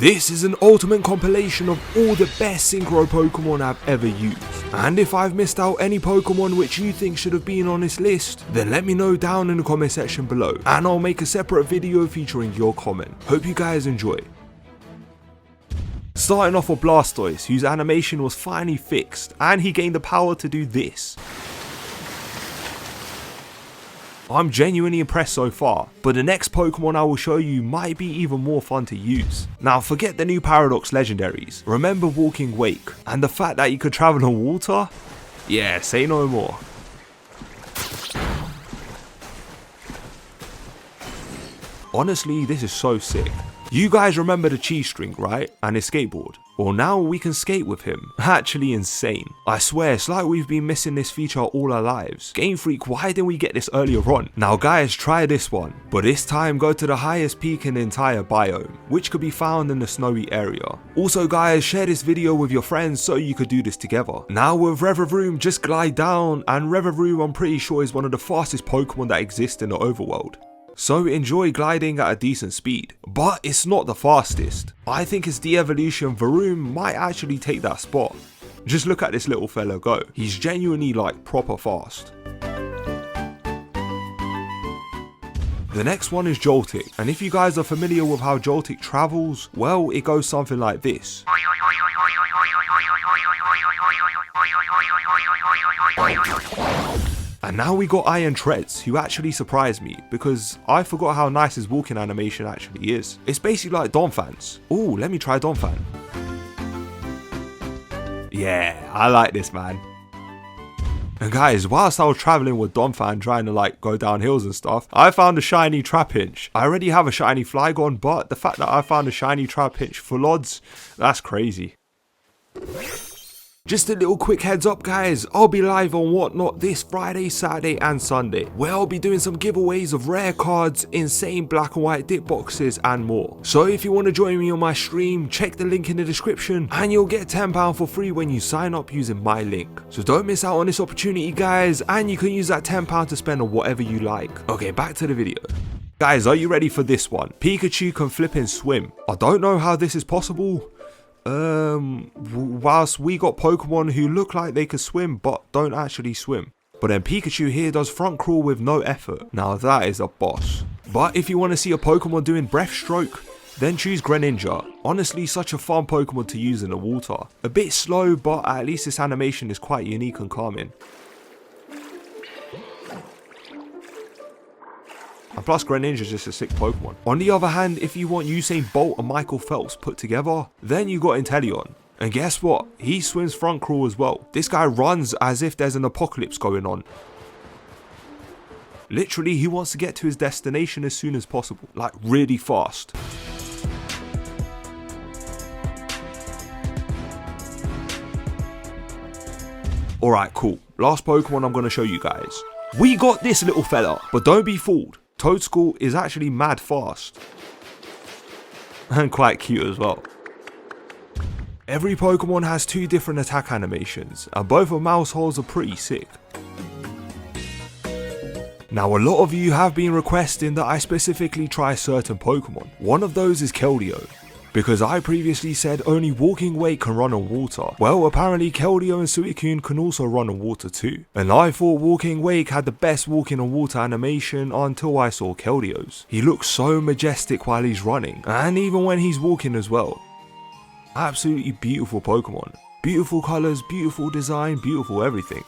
This is an ultimate compilation of all the best Synchro Pokemon I've ever used. And if I've missed out any Pokemon which you think should have been on this list, then let me know down in the comment section below, and I'll make a separate video featuring your comment. Hope you guys enjoy. Starting off with Blastoise, whose animation was finally fixed, and he gained the power to do this. I'm genuinely impressed so far, but the next Pokemon I will show you might be even more fun to use. Now forget the new Paradox legendaries, remember Walking Wake, and the fact that you could travel on water? Yeah, say no more. Honestly, this is so sick. You guys remember the cheese string, right? And his skateboard. Well, now we can skate with him. Actually insane. I swear, it's like we've been missing this feature all our lives. Game Freak, why didn't we get this earlier on? Now guys, try this one. But this time go to the highest peak in the entire biome, which could be found in the snowy area. Also guys, share this video with your friends so you could do this together. Now with Revavroom, just glide down, and Revavroom I'm pretty sure is one of the fastest Pokemon that exist in the overworld. So enjoy gliding at a decent speed, but it's not the fastest. I think its de-evolution Varoom might actually take that spot. Just look at this little fella go, he's genuinely like proper fast. The next one is Joltik, and if you guys are familiar with how Joltik travels, well, it goes something like this. And now we got Iron Treads, who actually surprised me, because I forgot how nice his walking animation actually is. It's basically like Donphan's. Ooh, let me try Donphan. Yeah, I like this, man. And guys, whilst I was traveling with Donphan trying to like go down hills and stuff, I found a shiny Trapinch. I already have a shiny Flygon, but the fact that I found a shiny Trapinch full odds, that's crazy. Just a little quick heads up guys, I'll be live on Whatnot this Friday, Saturday and Sunday, where I'll be doing some giveaways of rare cards, insane black and white dip boxes and more. So if you want to join me on my stream, check the link in the description and you'll get £10 for free when you sign up using my link. So don't miss out on this opportunity guys, and you can use that £10 to spend on whatever you like. Okay, back to the video. Guys, are you ready for this one? Pikachu can flip and swim. I don't know how this is possible. Whilst we got Pokemon who look like they could swim but don't actually swim. But then Pikachu here does front crawl with no effort. Now that is a boss. But if you want to see a Pokemon doing breaststroke, then choose Greninja. Honestly, such a fun Pokemon to use in the water. A bit slow, but at least this animation is quite unique and calming. And plus Greninja is just a sick Pokemon. On the other hand, if you want Usain Bolt and Michael Phelps put together, then you got Inteleon. And guess what? He swims front crawl as well. This guy runs as if there's an apocalypse going on. Literally, he wants to get to his destination as soon as possible. Like really fast. Alright, cool. Last Pokemon I'm going to show you guys. We got this little fella, but don't be fooled. Toadskull is actually mad fast. And quite cute as well. Every Pokemon has two different attack animations, and both of Mouseholes are pretty sick. Now a lot of you have been requesting that I specifically try certain Pokemon. One of those is Keldeo. Because I previously said only Walking Wake can run on water. Well, apparently Keldeo and Suicune can also run on water too. And I thought Walking Wake had the best walking on water animation until I saw Keldeo's. He looks so majestic while he's running, and even when he's walking as well. Absolutely beautiful Pokemon. Beautiful colours, beautiful design, beautiful everything.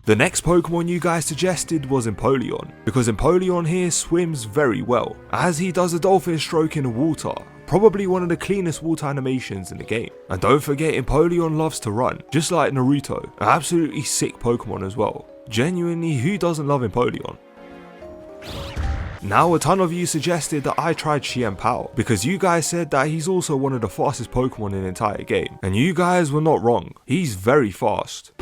The next Pokemon you guys suggested was Empoleon, because Empoleon here swims very well, as he does a dolphin stroke in the water. Probably one of the cleanest water animations in the game. And don't forget, Empoleon loves to run, just like Naruto. An absolutely sick Pokemon as well. Genuinely, who doesn't love Empoleon? Now a ton of you suggested that I tried Xianpao, because you guys said that he's also one of the fastest Pokemon in the entire game. And you guys were not wrong, he's very fast.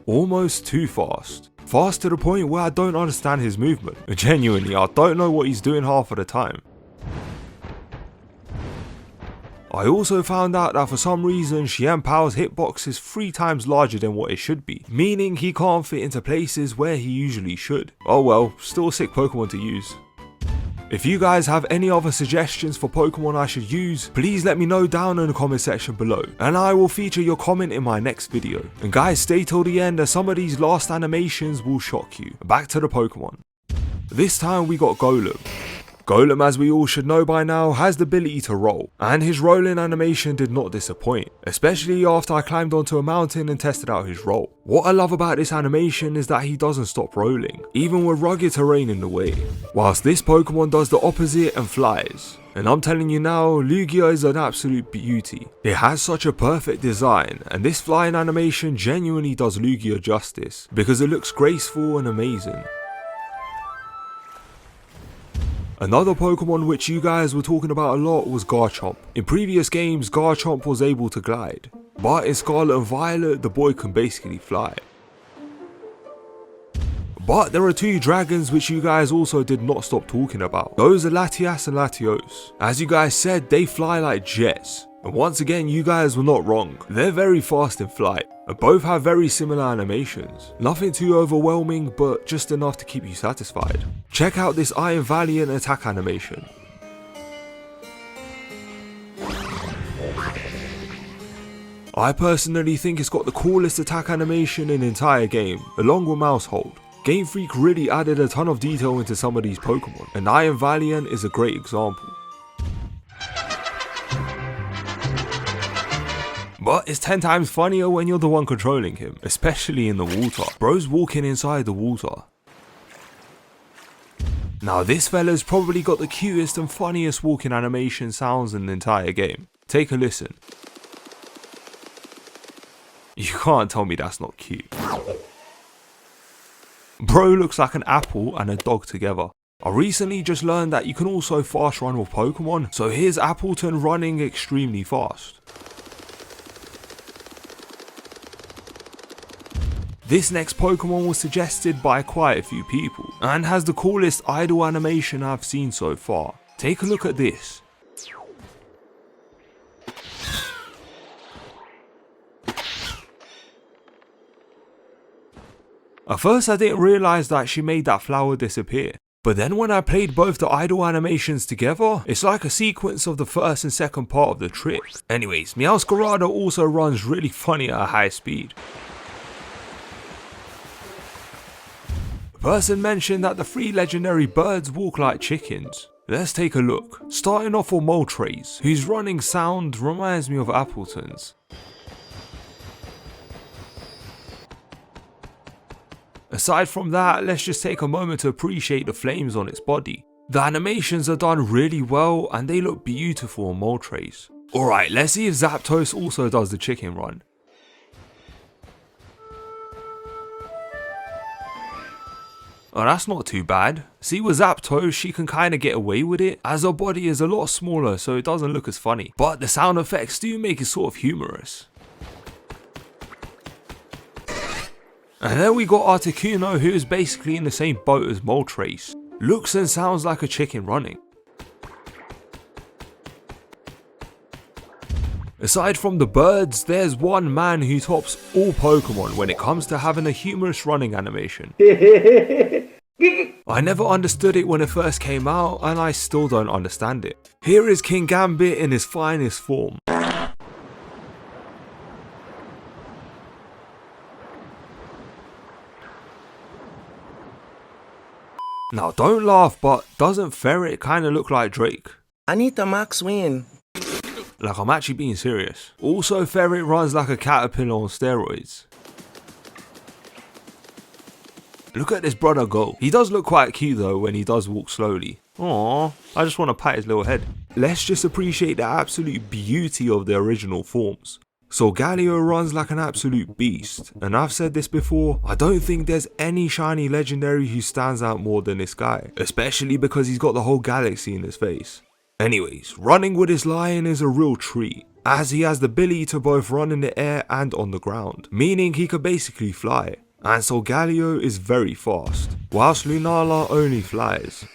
Almost too fast. Fast to the point where I don't understand his movement. Genuinely, I don't know what he's doing half of the time. I also found out that for some reason Xianpao's hitbox is 3 times larger than what it should be, meaning he can't fit into places where he usually should. Oh well, still a sick Pokemon to use. If you guys have any other suggestions for Pokemon I should use, please let me know down in the comment section below, and I will feature your comment in my next video. And guys, stay till the end as some of these last animations will shock you. Back to the Pokemon. This time we got Golem. Golem, as we all should know by now, has the ability to roll, and his rolling animation did not disappoint, especially after I climbed onto a mountain and tested out his roll. What I love about this animation is that he doesn't stop rolling, even with rugged terrain in the way, whilst this Pokemon does the opposite and flies. And I'm telling you now, Lugia is an absolute beauty. It has such a perfect design, and this flying animation genuinely does Lugia justice, because it looks graceful and amazing. Another Pokemon which you guys were talking about a lot was Garchomp. In previous games, Garchomp was able to glide, but in Scarlet and Violet, the boy can basically fly. But there are two dragons which you guys also did not stop talking about. Those are Latias and Latios. As you guys said, they fly like jets. And once again, you guys were not wrong. They're very fast in flight, and both have very similar animations. Nothing too overwhelming, but just enough to keep you satisfied. Check out this I Am Valiant attack animation. I personally think it's got the coolest attack animation in the entire game, along with mouse hold. Game Freak really added a ton of detail into some of these Pokemon, and I Am Valiant is a great example. But it's 10 times funnier when you're the one controlling him, especially in the water. Bro's walking inside the water. Now this fella's probably got the cutest and funniest walking animation sounds in the entire game. Take a listen. You can't tell me that's not cute. Bro looks like an apple and a dog together. I recently just learned that you can also fast run with Pokemon, so here's Appleton running extremely fast. This next Pokemon was suggested by quite a few people, and has the coolest idle animation I've seen so far. Take a look at this. At first I didn't realise that she made that flower disappear, but then when I played both the idle animations together, it's like a sequence of the first and second part of the trick. Anyways, Meowscarada also runs really funny at a high speed. A person mentioned that the 3 legendary birds walk like chickens. Let's take a look. Starting off with Moltres, whose running sound reminds me of Appleton's. Aside from that, let's just take a moment to appreciate the flames on its body. The animations are done really well and they look beautiful on Moltres. Alright, let's see if Zapdos also does the chicken run. Oh, that's not too bad. See, with Zapdos, she can kinda get away with it, as her body is a lot smaller so it doesn't look as funny. But the sound effects do make it sort of humorous. And then we got Articuno, who is basically in the same boat as Moltres. Looks and sounds like a chicken running. Aside from the birds, there's one man who tops all Pokemon when it comes to having a humorous running animation. I never understood it when it first came out, and I still don't understand it. Here is King Gambit in his finest form. Now don't laugh, but doesn't Ferret kinda look like Drake? I need the max win. Like, I'm actually being serious. Also, Ferret runs like a caterpillar on steroids. Look at this brother go. He does look quite cute though when he does walk slowly. Aww, I just want to pat his little head. Let's just appreciate the absolute beauty of the original forms. Solgaleo runs like an absolute beast, and I've said this before, I don't think there's any shiny legendary who stands out more than this guy, especially because he's got the whole galaxy in his face. Anyways, running with his lion is a real treat, as he has the ability to both run in the air and on the ground, meaning he could basically fly, and Solgaleo is very fast, whilst Lunala only flies.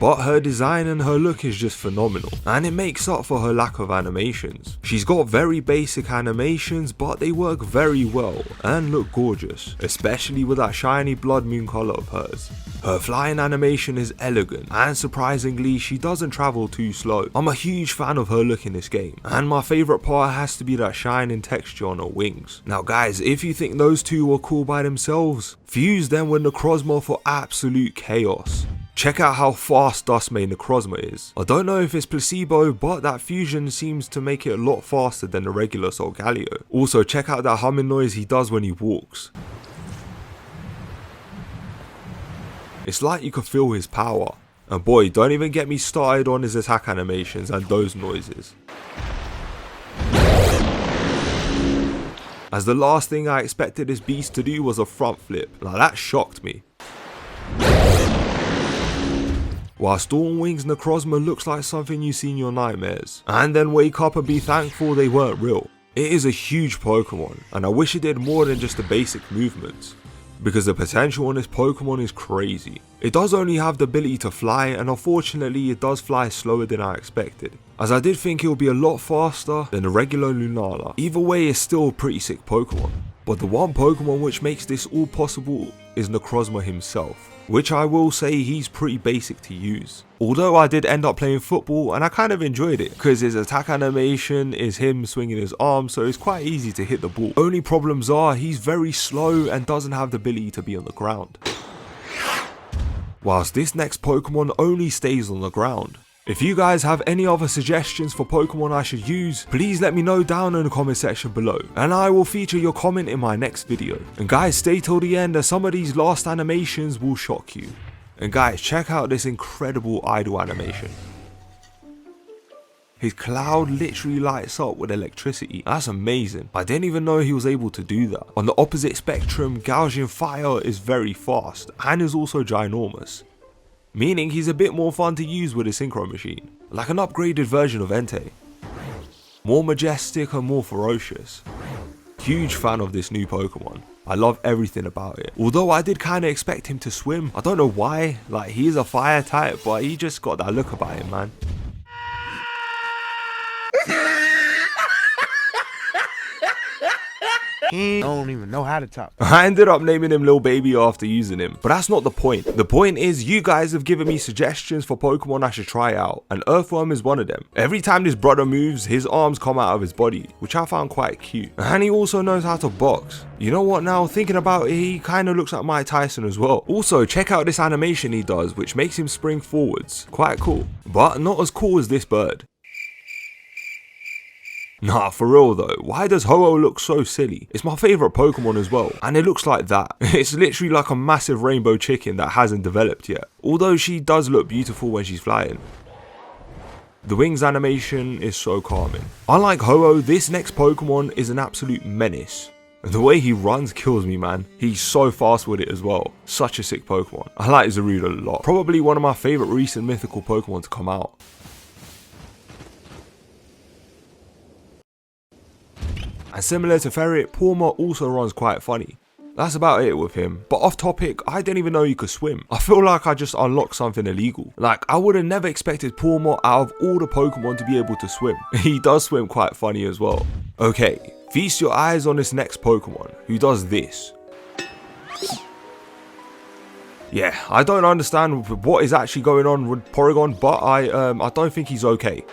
but her design and her look is just phenomenal, and it makes up for her lack of animations. She's got very basic animations, but they work very well and look gorgeous, especially with that shiny blood moon color of hers. Her flying animation is elegant, and surprisingly she doesn't travel too slow. I'm a huge fan of her look in this game, and my favourite part has to be that shining texture on her wings. Now guys, if you think those two were cool by themselves, fuse them with Necrozma for absolute chaos. Check out how fast Dustmane Necrozma is. I don't know if it's placebo, but that fusion seems to make it a lot faster than the regular Solgaleo. Also check out that humming noise he does when he walks. It's like you can feel his power. And boy, don't even get me started on his attack animations and those noises. As the last thing I expected this beast to do was a front flip. Now that shocked me. While Stormwing's Necrozma looks like something you see in your nightmares, and then wake up and be thankful they weren't real. It is a huge Pokemon, and I wish it did more than just the basic movements, because the potential on this Pokemon is crazy. It does only have the ability to fly, and unfortunately it does fly slower than I expected, as I did think it would be a lot faster than the regular Lunala. Either way, it's still a pretty sick Pokemon, but the one Pokemon which makes this all possible is Necrozma himself, which I will say he's pretty basic to use. Although I did end up playing football and I kind of enjoyed it, because his attack animation is him swinging his arm, so it's quite easy to hit the ball. Only problems are he's very slow and doesn't have the ability to be on the ground, whilst this next Pokemon only stays on the ground. If you guys have any other suggestions for Pokemon I should use, please let me know down in the comment section below, and I will feature your comment in my next video. And guys, stay till the end as some of these last animations will shock you. And guys, check out this incredible idle animation. His cloud literally lights up with electricity. That's amazing. I didn't even know he was able to do that. On the opposite spectrum, Gouging Fire is very fast and is also ginormous, meaning he's a bit more fun to use with a Synchro Machine, like an upgraded version of Entei. More majestic and more ferocious. Huge fan of this new Pokemon. I love everything about it. Although I did kind of expect him to swim. I don't know why, like he is a fire type, but he just got that look about him, man. He don't even know how to talk. I ended up naming him Lil Baby after using him, but that's not the point. The point is you guys have given me suggestions for Pokemon I should try out, and Earthworm is one of them. Every time this brother moves, his arms come out of his body, which I found quite cute. And he also knows how to box. You know what, now thinking about it, he kind of looks like Mike Tyson as well. Also, check out this animation he does, which makes him spring forwards. Quite cool, but not as cool as this bird. Nah, for real though, why does Ho-Oh look so silly? It's my favourite Pokemon as well, and it looks like that. It's literally like a massive rainbow chicken that hasn't developed yet, although she does look beautiful when she's flying. The wings animation is so calming. Unlike Ho-Oh, this next Pokemon is an absolute menace. The way he runs kills me, man. He's so fast with it as well. Such a sick Pokemon. I like Zarude a lot. Probably one of my favourite recent mythical Pokemon to come out. And similar to Ferret, Pawma also runs quite funny. That's about it with him. But off topic, I didn't even know you could swim. I feel like I just unlocked something illegal. Like, I would have never expected Pawma out of all the Pokemon to be able to swim. He does swim quite funny as well. Okay, feast your eyes on this next Pokemon, who does this. Yeah, I don't understand what is actually going on with Porygon, but I don't think he's okay.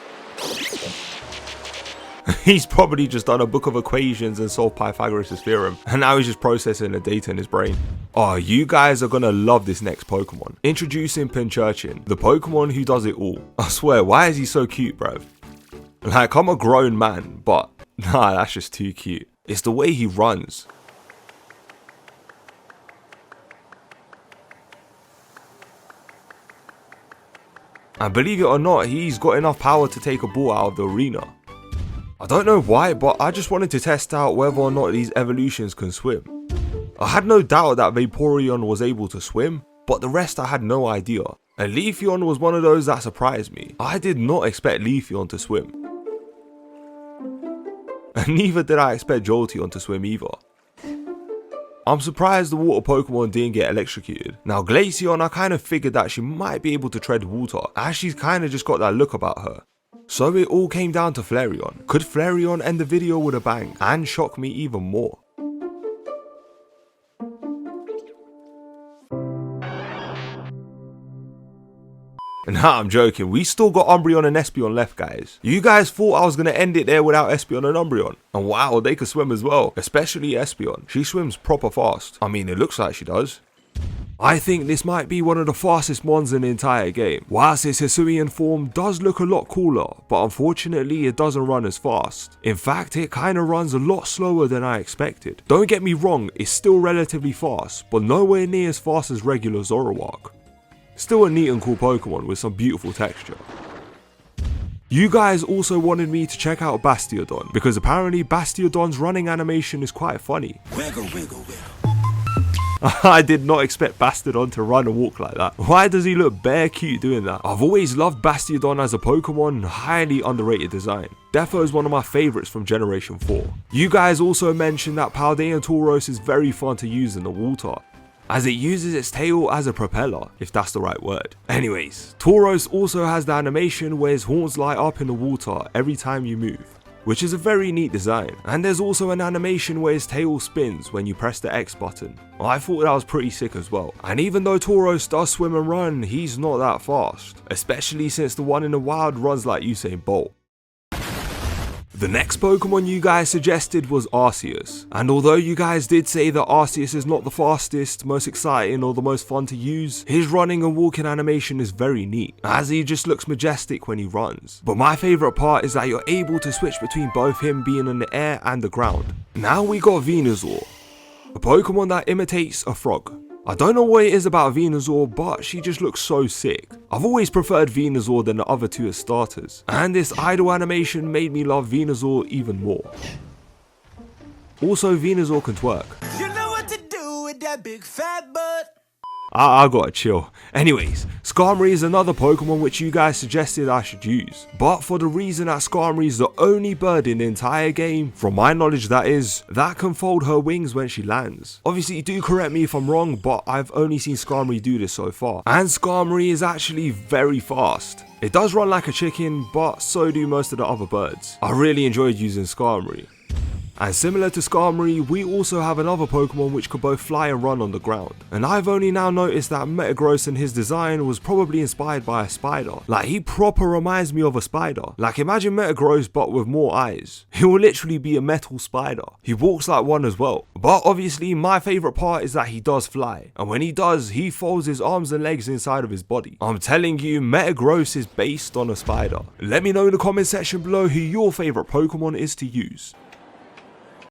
He's probably just done a book of equations and solved Pythagoras' theorem, and now he's just processing the data in his brain. Oh, you guys are gonna love this next Pokemon. Introducing Pinchurchin, the Pokemon who does it all. I swear, why is he so cute, bruv? Like, I'm a grown man, but nah, that's just too cute. It's the way he runs. And believe it or not, he's got enough power to take a ball out of the arena. I don't know why, but I just wanted to test out whether or not these evolutions can swim. I had no doubt that Vaporeon was able to swim, but the rest I had no idea. And Leafeon was one of those that surprised me. I did not expect Leafeon to swim. And neither did I expect Jolteon to swim either. I'm surprised the water Pokemon didn't get electrocuted. Now Glaceon, I kind of figured that she might be able to tread water, as she's kind of just got that look about her. So it all came down to Flareon. Could Flareon end the video with a bang and shock me even more? Nah, I'm joking. We still got Umbreon and Espeon left, guys. You guys thought I was going to end it there without Espeon and Umbreon. And wow, they could swim as well. Especially Espeon. She swims proper fast. I mean, it looks like she does. I think this might be one of the fastest mons in the entire game. Whilst its Hisuian form does look a lot cooler, but unfortunately it doesn't run as fast. In fact, it kinda runs a lot slower than I expected. Don't get me wrong, it's still relatively fast, but nowhere near as fast as regular Zoroark. Still a neat and cool Pokemon with some beautiful texture. You guys also wanted me to check out Bastiodon, because apparently Bastiodon's running animation is quite funny. Wiggle, wiggle, wiggle. I did not expect Bastiodon to run and walk like that. Why does he look bare cute doing that? I've always loved Bastiodon as a Pokemon, highly underrated design. Defo is one of my favourites from Generation 4. You guys also mentioned that Paldean Tauros is very fun to use in the water, as it uses its tail as a propeller, if that's the right word. Anyways, Tauros also has the animation where his horns light up in the water every time you move, which is a very neat design. And there's also an animation where his tail spins when you press the X button. I thought that was pretty sick as well. And even though Tauros does swim and run, he's not that fast, especially since the one in the wild runs like Usain Bolt. The next Pokemon you guys suggested was Arceus, and although you guys did say that Arceus is not the fastest, most exciting or the most fun to use, his running and walking animation is very neat, as he just looks majestic when he runs. But my favourite part is that you're able to switch between both him being in the air and the ground. Now we got Venusaur, a Pokemon that imitates a frog. I don't know what it is about Venusaur, but she just looks so sick. I've always preferred Venusaur than the other two as starters, and this idle animation made me love Venusaur even more. Also, Venusaur can twerk. You know what to do with that big fat butt. I gotta chill. Anyways, Skarmory is another Pokemon which you guys suggested I should use, but for the reason that Skarmory is the only bird in the entire game, from my knowledge that is, that can fold her wings when she lands. Obviously do correct me if I'm wrong, but I've only seen Skarmory do this so far, and Skarmory is actually very fast. It does run like a chicken, but so do most of the other birds. I really enjoyed using Skarmory. And similar to Skarmory, we also have another Pokemon which could both fly and run on the ground. And I've only now noticed that Metagross in his design was probably inspired by a spider. Like, he proper reminds me of a spider. Like, imagine Metagross but with more eyes. He will literally be a metal spider. He walks like one as well. But obviously my favourite part is that he does fly. And when he does, he folds his arms and legs inside of his body. I'm telling you, Metagross is based on a spider. Let me know in the comment section below who your favourite Pokemon is to use.